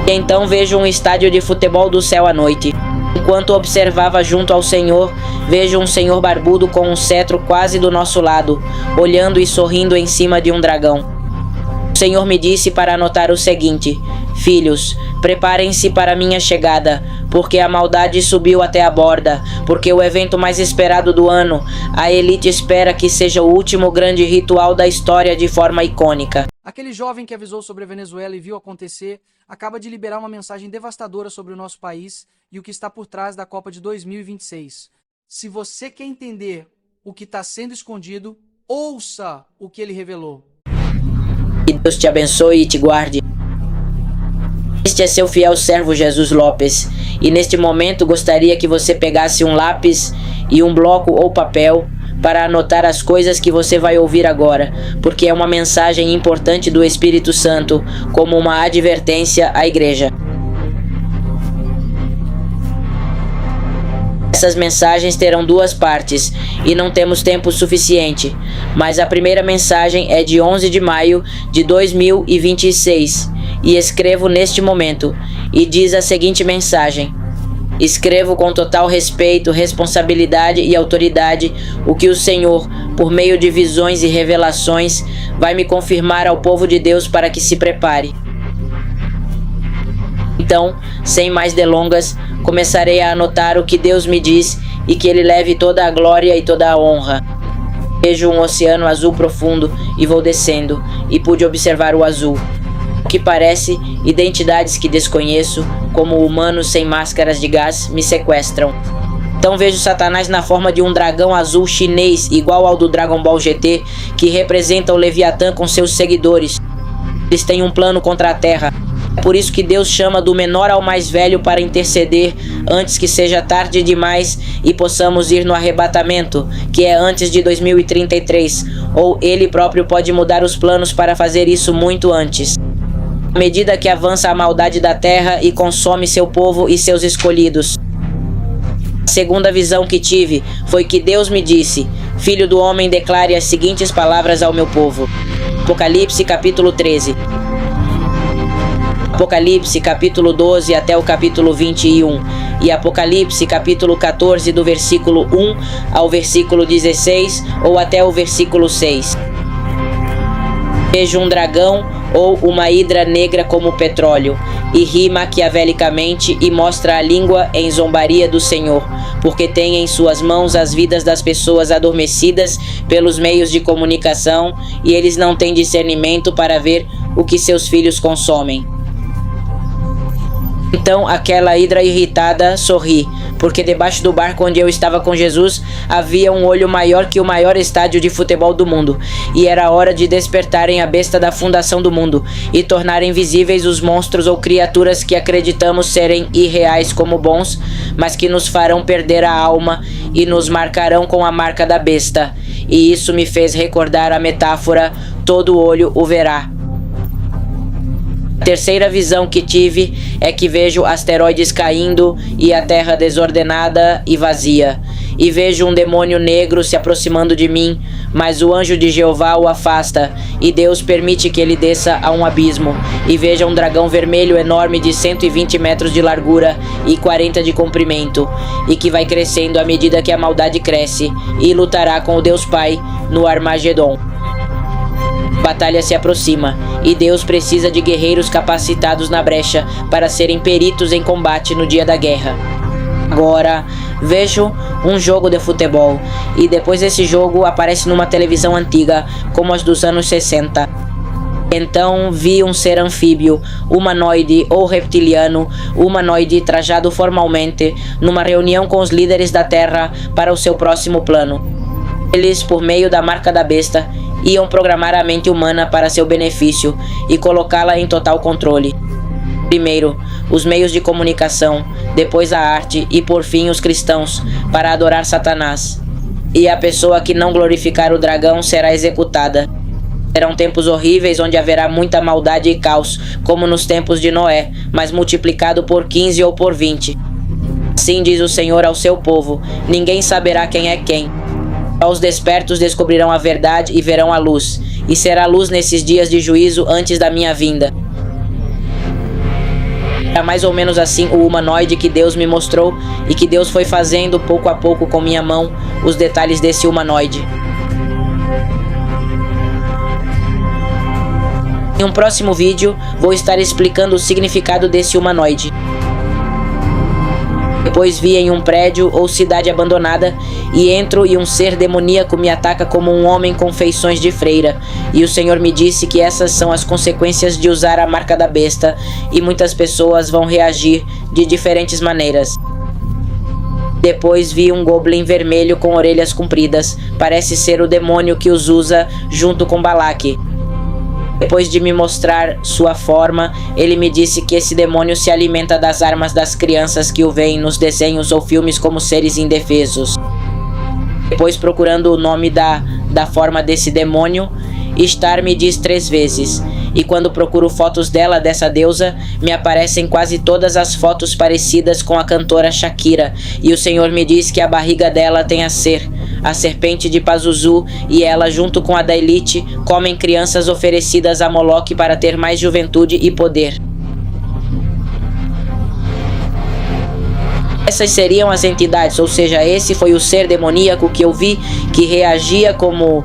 E então vejo um estádio de futebol do céu à noite. Enquanto observava junto ao Senhor, vejo um senhor barbudo com um cetro quase do nosso lado, olhando e sorrindo em cima de um dragão. O Senhor me disse para anotar o seguinte: filhos, preparem-se para minha chegada, porque a maldade subiu até a borda, porque o evento mais esperado do ano, a elite espera que seja o último grande ritual da história de forma icônica. Aquele jovem que avisou sobre a Venezuela e viu acontecer, acaba de liberar uma mensagem devastadora sobre o nosso país e o que está por trás da Copa de 2026. Se você quer entender o que está sendo escondido, ouça o que ele revelou. Que Deus te abençoe e te guarde. Este é seu fiel servo Jesus Lopes, e neste momento gostaria que você pegasse um lápis e um bloco ou papel para anotar as coisas que você vai ouvir agora, porque é uma mensagem importante do Espírito Santo, como uma advertência à igreja. Essas mensagens terão duas partes e não temos tempo suficiente, mas a primeira mensagem é de 11 de maio de 2026 e escrevo neste momento, e diz a seguinte mensagem: escrevo com total respeito, responsabilidade e autoridade o que o Senhor, por meio de visões e revelações, vai me confirmar ao povo de Deus para que se prepare. Então, sem mais delongas, começarei a anotar o que Deus me diz e que Ele leve toda a glória e toda a honra. Vejo um oceano azul profundo e vou descendo, e pude observar o azul. O que parece identidades que desconheço, como humanos sem máscaras de gás, me sequestram. Então vejo Satanás na forma de um dragão azul chinês, igual ao do Dragon Ball GT, que representa o Leviatã com seus seguidores. Eles têm um plano contra a Terra. É por isso que Deus chama do menor ao mais velho para interceder antes que seja tarde demais e possamos ir no arrebatamento, que é antes de 2033, ou Ele próprio pode mudar os planos para fazer isso muito antes. À medida que avança a maldade da terra e consome seu povo e seus escolhidos. A segunda visão que tive foi que Deus me disse: Filho do homem, declare as seguintes palavras ao meu povo. Apocalipse capítulo 13. Apocalipse capítulo 12 até o capítulo 21 e Apocalipse capítulo 14 do versículo 1 ao versículo 16 ou até o versículo 6. Vejo um dragão ou uma hidra negra como petróleo, e ri maquiavelicamente e mostra a língua em zombaria do Senhor, porque tem em suas mãos as vidas das pessoas adormecidas pelos meios de comunicação, e eles não têm discernimento para ver o que seus filhos consomem. Então aquela hidra irritada sorri, porque debaixo do barco onde eu estava com Jesus havia um olho maior que o maior estádio de futebol do mundo, e era hora de despertarem a besta da fundação do mundo e tornarem visíveis os monstros ou criaturas que acreditamos serem irreais como bons, mas que nos farão perder a alma e nos marcarão com a marca da besta. E isso me fez recordar a metáfora: todo olho o verá. A terceira visão que tive é que vejo asteroides caindo e a terra desordenada e vazia. E vejo um demônio negro se aproximando de mim, mas o anjo de Jeová o afasta, e Deus permite que ele desça a um abismo. E vejo um dragão vermelho enorme de 120 metros de largura e 40 de comprimento, e que vai crescendo à medida que a maldade cresce, e lutará com o Deus Pai no Armagedon. A batalha se aproxima, e Deus precisa de guerreiros capacitados na brecha para serem peritos em combate no dia da guerra. Agora, vejo um jogo de futebol, e depois esse jogo aparece numa televisão antiga, como as dos anos 60. Então vi um ser anfíbio, humanoide ou reptiliano, humanoide trajado formalmente, numa reunião com os líderes da Terra para o seu próximo plano. Eles, por meio da marca da besta, iam programar a mente humana para seu benefício e colocá-la em total controle. Primeiro, os meios de comunicação, depois a arte e por fim os cristãos, para adorar Satanás. E a pessoa que não glorificar o dragão será executada. Serão tempos horríveis onde haverá muita maldade e caos, como nos tempos de Noé, mas multiplicado por 15 ou por 20. Assim diz o Senhor ao seu povo: ninguém saberá quem é quem. Só os despertos descobrirão a verdade e verão a luz, e será luz nesses dias de juízo antes da minha vinda. Era mais ou menos assim o humanoide que Deus me mostrou e que Deus foi fazendo pouco a pouco com minha mão os detalhes desse humanoide. Em um próximo vídeo, vou estar explicando o significado desse humanoide. Depois vi em um prédio ou cidade abandonada e entro e um ser demoníaco me ataca como um homem com feições de freira. E o Senhor me disse que essas são as consequências de usar a marca da besta e muitas pessoas vão reagir de diferentes maneiras. Depois vi um goblin vermelho com orelhas compridas, parece ser o demônio que os usa junto com Balaque. Depois de me mostrar sua forma, ele me disse que esse demônio se alimenta das armas das crianças que o veem nos desenhos ou filmes como seres indefesos. Depois, procurando o nome da forma desse demônio, Star me diz 3 vezes. E quando procuro fotos dessa deusa, me aparecem quase todas as fotos parecidas com a cantora Shakira. E o Senhor me diz que a barriga dela tem a serpente de Pazuzu, e ela, junto com a da Elite, comem crianças oferecidas a Moloque para ter mais juventude e poder. Essas seriam as entidades, ou seja, esse foi o ser demoníaco que eu vi que reagia como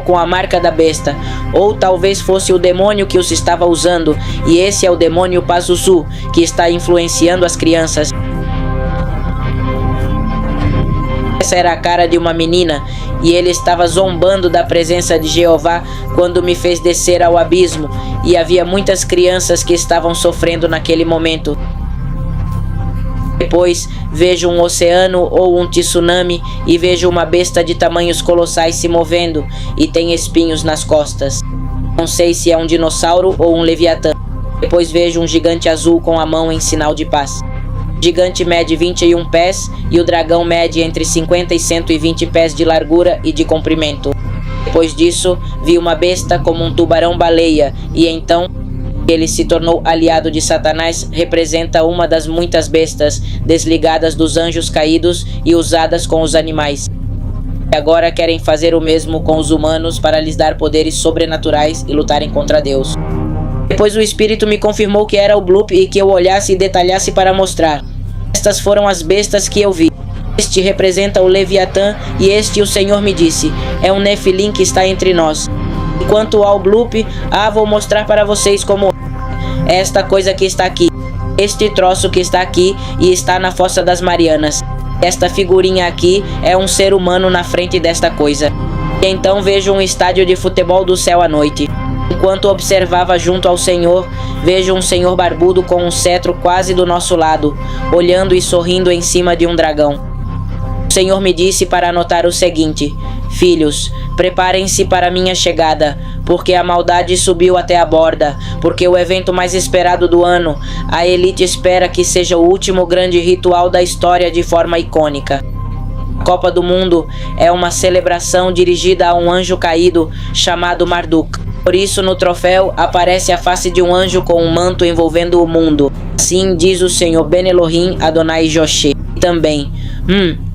com a marca da besta. Ou talvez fosse o demônio que os estava usando, e esse é o demônio Pazuzu, que está influenciando as crianças. Essa era a cara de uma menina, e ele estava zombando da presença de Jeová quando me fez descer ao abismo, e havia muitas crianças que estavam sofrendo naquele momento. Depois vejo um oceano ou um tsunami e vejo uma besta de tamanhos colossais se movendo e tem espinhos nas costas. Não sei se é um dinossauro ou um leviatã. Depois vejo um gigante azul com a mão em sinal de paz. O gigante mede 21 pés e o dragão mede entre 50 e 120 pés de largura e de comprimento. Depois disso, vi uma besta como um tubarão-baleia, e então ele se tornou aliado de Satanás, representa uma das muitas bestas desligadas dos anjos caídos e usadas com os animais. E agora querem fazer o mesmo com os humanos para lhes dar poderes sobrenaturais e lutarem contra Deus. Depois o Espírito me confirmou que era o Bloop e que eu olhasse e detalhasse para mostrar. Estas foram as bestas que eu vi. Este representa o Leviatã e este o Senhor me disse, é um Nefilim que está entre nós. E quanto ao Bloop, vou mostrar para vocês como esta coisa que está aqui. Este troço que está aqui e está na Fossa das Marianas. Esta figurinha aqui é um ser humano na frente desta coisa. E então vejo um estádio de futebol do céu à noite. Enquanto observava junto ao Senhor, vejo um senhor barbudo com um cetro quase do nosso lado, olhando e sorrindo em cima de um dragão. O Senhor me disse para anotar o seguinte: filhos, preparem-se para minha chegada, porque a maldade subiu até a borda, porque o evento mais esperado do ano, a Elite espera que seja o último grande ritual da história de forma icônica. A Copa do Mundo é uma celebração dirigida a um anjo caído chamado Marduk. Por isso, no troféu, aparece a face de um anjo com um manto envolvendo o mundo. Assim diz o Senhor Ben Elohim Adonai Joshé. E também,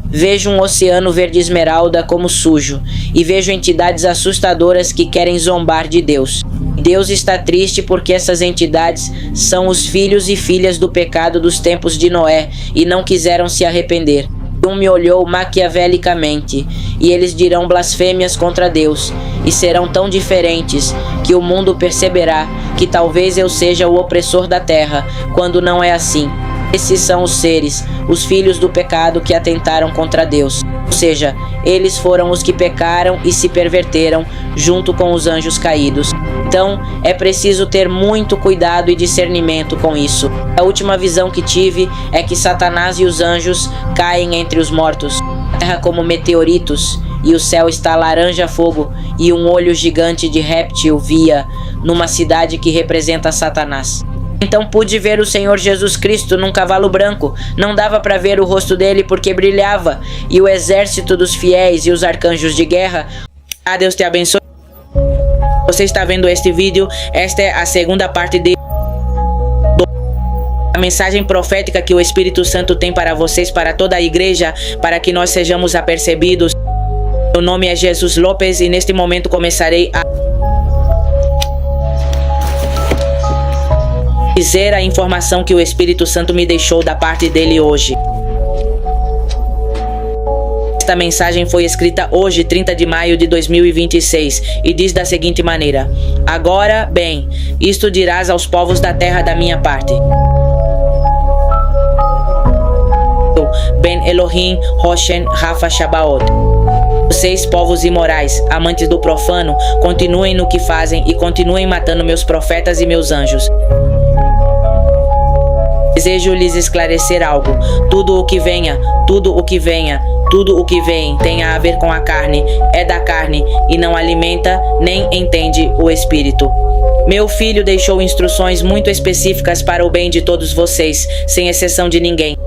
vejo um oceano verde esmeralda como sujo, e vejo entidades assustadoras que querem zombar de Deus. Deus está triste porque essas entidades são os filhos e filhas do pecado dos tempos de Noé e não quiseram se arrepender. Um me olhou maquiavelicamente, e eles dirão blasfêmias contra Deus, e serão tão diferentes que o mundo perceberá que talvez eu seja o opressor da terra, quando não é assim. Esses são os seres, os filhos do pecado que atentaram contra Deus. Ou seja, eles foram os que pecaram e se perverteram junto com os anjos caídos. Então, é preciso ter muito cuidado e discernimento com isso. A última visão que tive é que Satanás e os anjos caem entre os mortos, a terra como meteoritos, e o céu está laranja-fogo, e um olho gigante de réptil via numa cidade que representa Satanás. Então pude ver o Senhor Jesus Cristo num cavalo branco. Não dava para ver o rosto dele porque brilhava, e o exército dos fiéis e os arcanjos de guerra. Deus te abençoe. Você está vendo este vídeo, esta é a segunda parte a mensagem profética que o Espírito Santo tem para vocês, para toda a igreja, para que nós sejamos apercebidos. Meu nome é Jesus Lopes e neste momento começarei a Dizer a informação que o Espírito Santo me deixou da parte dele hoje. Esta mensagem foi escrita hoje, 30 de maio de 2026, e diz da seguinte maneira: Agora, bem, isto dirás aos povos da terra da minha parte. Ben Elohim, Roshen, Rafa, Shabaot. Vocês, povos imorais, amantes do profano, continuem no que fazem e continuem matando meus profetas e meus anjos. Desejo lhes esclarecer algo. Tudo o que venha, tudo o que venha, tudo o que vem tenha a ver com a carne, é da carne e não alimenta nem entende o Espírito. Meu filho deixou instruções muito específicas para o bem de todos vocês, sem exceção de ninguém.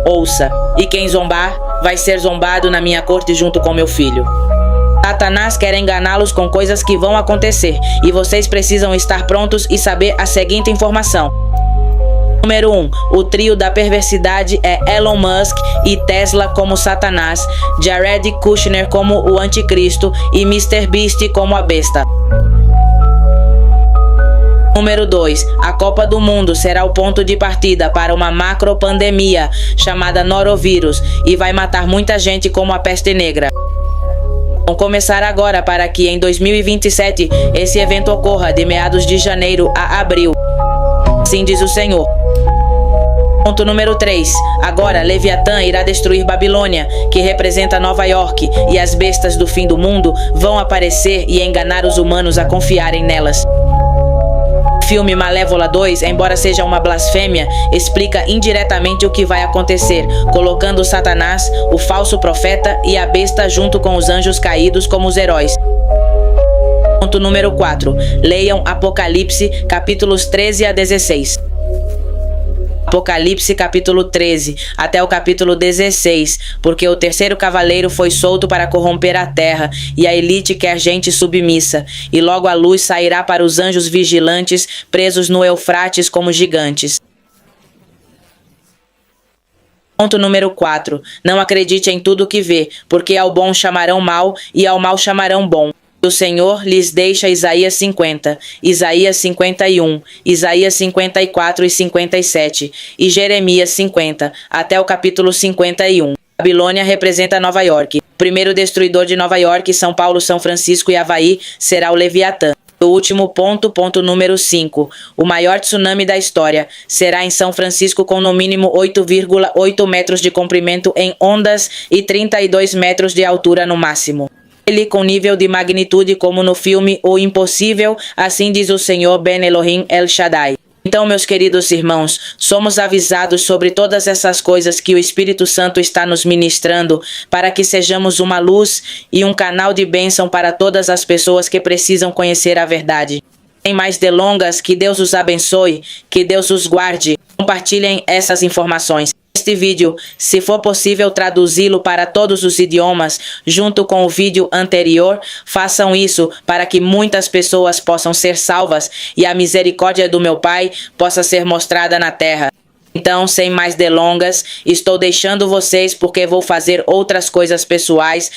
Ouça, e quem zombar, vai ser zombado na minha corte junto com meu filho. Satanás quer enganá-los com coisas que vão acontecer, e vocês precisam estar prontos e saber a seguinte informação. Número 1. O trio da perversidade é Elon Musk e Tesla como Satanás, Jared Kushner como o Anticristo e Mr. Beast como a besta. Número 2. A Copa do Mundo será o ponto de partida para uma macropandemia chamada norovírus e vai matar muita gente como a peste negra. Vamos começar agora para que em 2027 esse evento ocorra de meados de janeiro a abril. Assim diz o Senhor. Ponto número 3. Agora Leviatã irá destruir Babilônia, que representa Nova York, e as bestas do fim do mundo vão aparecer e enganar os humanos a confiarem nelas. O filme Malévola 2, embora seja uma blasfêmia, explica indiretamente o que vai acontecer, colocando Satanás, o falso profeta e a besta junto com os anjos caídos como os heróis. Ponto número 4. Leiam Apocalipse, capítulos 13 a 16. Apocalipse capítulo 13 até o capítulo 16, porque o terceiro cavaleiro foi solto para corromper a terra, e a elite quer gente submissa, e logo a luz sairá para os anjos vigilantes, presos no Eufrates como gigantes. Ponto número 4. Não acredite em tudo que vê, porque ao bom chamarão mal, e ao mal chamarão bom. O Senhor lhes deixa Isaías 50, Isaías 51, Isaías 54 e 57 e Jeremias 50, até o capítulo 51. Babilônia representa Nova York. O primeiro destruidor de Nova York, São Paulo, São Francisco e Havaí será o Leviatã. O último ponto número 5. O maior tsunami da história será em São Francisco com no mínimo 8,8 metros de comprimento em ondas e 32 metros de altura no máximo. Ele com nível de magnitude como no filme O Impossível, assim diz o Senhor Ben Elohim El Shaddai. Então, meus queridos irmãos, somos avisados sobre todas essas coisas que o Espírito Santo está nos ministrando para que sejamos uma luz e um canal de bênção para todas as pessoas que precisam conhecer a verdade. Sem mais delongas, que Deus os abençoe, que Deus os guarde. Compartilhem essas informações. Este vídeo, se for possível traduzi-lo para todos os idiomas, junto com o vídeo anterior, façam isso para que muitas pessoas possam ser salvas e a misericórdia do meu Pai possa ser mostrada na terra. Então, sem mais delongas, estou deixando vocês porque vou fazer outras coisas pessoais